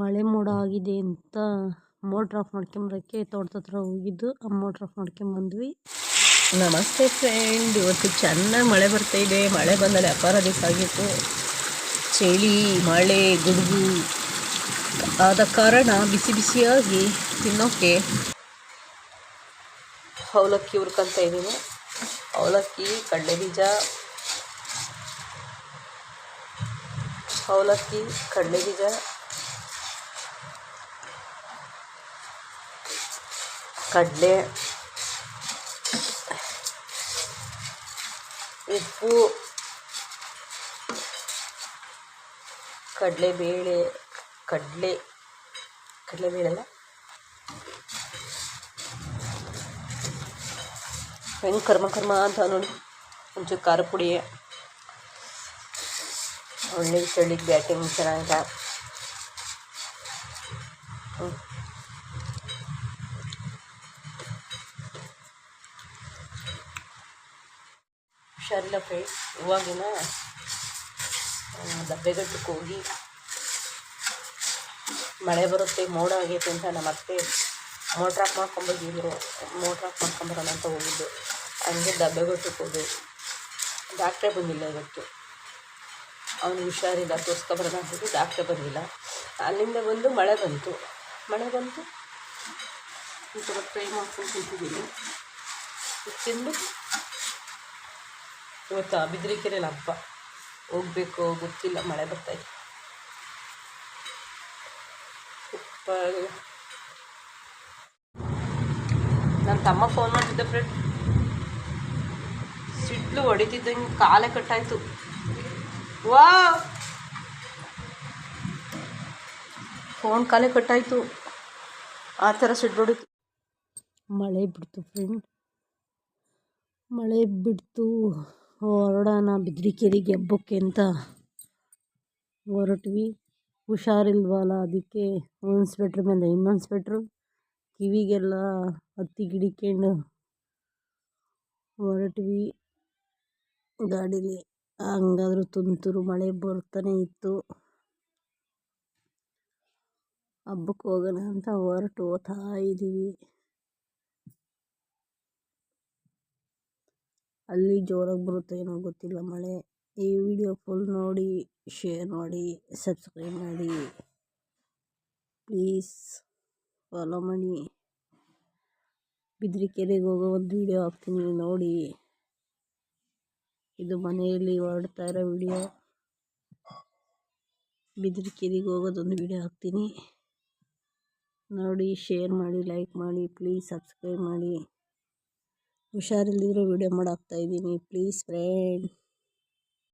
ಮಳೆ ಮೋಡ ಆಗಿದೆ ಅಂತ ಮೋಟ್ರ್ ಆಫ್ ಮಾಡ್ಕೊಂಬರೋಕ್ಕೆ ತೋಟದ ಹತ್ರ ಹೋಗಿದ್ದು. ಆ ಮೋಟ್ರ್ ಆಫ್ ಮಾಡ್ಕೊಂಬಂದ್ವಿ. ನಮಸ್ತೆ ಫ್ರೆಂಡ್, ಇವತ್ತು ಚೆನ್ನಾಗಿ ಮಳೆ ಬರ್ತಾ ಇದೆ. ಮಳೆ ಬಂದಲ್ಲಿ ಅಪಾರ ದಿವಸ ಆಗಿತ್ತು. ಚಳಿ, ಮಳೆ, ಗುಡುಗು ಆದ ಕಾರಣ ಬಿಸಿ ಬಿಸಿಯಾಗಿ ತಿನ್ನೋಕ್ಕೆ ಅವಲಕ್ಕಿ ಹುರ್ಕೊಂತ ಇದ್ದೀನಿ. ಅವಲಕ್ಕಿ, ಕಡಲೆಬೀಜ, ಕಡಲೆ, ಉಪ್ಪು, ಕಡಲೆಬೇಳೆ ಅಲ್ಲ, ಹೆಂಗೆ ಕರ್ಮ ಅಂತ ನೋಡಿ. ಒಂಚೂರು ಖಾರ ಪುಡಿ, ಒಳ್ಳೆ ಚಳಿಗೆ ಬ್ಯಾಟಿಂಗ್ ಚೆನ್ನಾಗ. ಹುಷಾರಿಲ್ಲ ಫ್ರೆಂಡ್ಸ್. ಇವಾಗಿನ ದಬ್ಬೆಗಟ್ಟಕ್ಕೆ ಹೋಗಿ ಮಳೆ ಬರುತ್ತೆ, ಮೋಡ ಆಗೈತೆ ಅಂತ ನಮ್ಮ ಅತ್ತೆ ಮೋಟ್ರ್ ಆಫ್ ಮಾಡ್ಕೊಂಬಂದಿದ್ರು. ಮೋಟ್ರ್ ಆಫ್ ಮಾಡ್ಕೊಂಬರೋಣ ಅಂತ ಹೋಗಿದ್ದು. ಹಂಗೆ ದಬ್ಬೆಗಟ್ಟಕ್ಕೆ ಹೋದು. ಡಾಕ್ಟ್ರೇ ಬಂದಿಲ್ಲ ಇವತ್ತು. ಅವನು ಹುಷಾರಿಲ್ಲ, ತೋರಿಸ್ಕೊಬರೋಣ ಅಂತಿದ್ದು ಡಾಕ್ಟ್ರೇ ಬಂದಿಲ್ಲ. ಅಲ್ಲಿಂದ ಬಂದು ಮಳೆ ಬಂತು. ಒಂಥರ ಫ್ರೈ ಮಾಡ್ಕೊಂಡು ತಿಂತಿದ್ದೀನಿ. ತಿಂದು ಇವತ್ತು ಬಿದ್ರಿಕೆರೆಯಲ್ಲಿ ಹಬ್ಬ, ಹೋಗ್ಬೇಕು ಗೊತ್ತಿಲ್ಲ, ಮಳೆ ಬರ್ತಾಯಿದೆ. ನನ್ನ ತಮ್ಮ ಫೋನ್ ಮಾಡ್ತಿದ್ದೆ ಫ್ರೆಂಡ್. ಸಿಡ್ಲು ಹೊಡಿತಿದ್ದಂಗೆ ಕಾಲೇ ಕಟ್ಟಾಯಿತು. ಫೋನ್ ಕಾಲೇ ಕಟ್ಟಾಯಿತು, ಆ ಥರ ಸಿಡ್ಲು ಹೊಡಿತು. ಮಳೆ ಬಿಡ್ತು ಫ್ರೆಂಡ್. ಮಳೆ ಬಿಡ್ತು, ಹೊರಡೋಣ ಬಿದ್ರಿಕೆರೆಗೆ ಹಬ್ಬಕ್ಕೆ ಅಂತ ಹೊರಟ್ವಿ. ಹುಷಾರಿಲ್ವಲ್ಲ, ಅದಕ್ಕೆ ಒಂದು ಸ್ವೆಟ್ರ್ ಮೇಲೆ ಇನ್ನೊಂದು ಸ್ವೆಟ್ರು, ಕಿವಿಗೆಲ್ಲ ಹತ್ತಿ ಗಿಡಿಕೊಂಡು ಹೊರಟ್ವಿ ಗಾಡೀಲಿ. ಹಂಗಾದ್ರೂ ತುಂತುರು ಮಳೆ ಬರ್ತಾನೆ ಇತ್ತು. ಹಬ್ಬಕ್ಕೆ ಹೋಗೋಣ ಅಂತ ಹೋಗ್ತಾ ಇದ್ದೀವಿ. ಅಲ್ಲಿ ಜೋರಾಗಿ ಬರುತ್ತೆ ಏನೋ ಗೊತ್ತಿಲ್ಲ ಮಳೆ. ಈ ವಿಡಿಯೋ ಫುಲ್ ನೋಡಿ, ಶೇರ್ ಮಾಡಿ, ಸಬ್ಸ್ಕ್ರೈಬ್ ಮಾಡಿ, ಪ್ಲೀಸ್ ಫಾಲೋ ಮಾಡಿ. ಬಿದ್ರಿಕೆರೆಗೆ ಹೋಗೋ ಒಂದು ವಿಡಿಯೋ ಹಾಕ್ತೀನಿ ನೋಡಿ. ಇದು ಮನೆಯಲ್ಲಿ ಹೊರಡ್ತಾ ಇರೋ ವಿಡಿಯೋ. ಬಿದ್ರಿಕೆರೆಗೆ ಹೋಗೋದೊಂದು ವಿಡಿಯೋ ಹಾಕ್ತೀನಿ ನೋಡಿ, ಶೇರ್ ಮಾಡಿ, ಲೈಕ್ ಮಾಡಿ, ಪ್ಲೀಸ್ ಸಬ್ಸ್ಕ್ರೈಬ್ ಮಾಡಿ. ಹುಷಾರಿಲ್ದಿರೋ ವಿಡಿಯೋ ಮಾಡಿ ಹಾಕ್ತಾಯಿದ್ದೀನಿ, ಪ್ಲೀಸ್ ಫ್ರೆಂಡ್.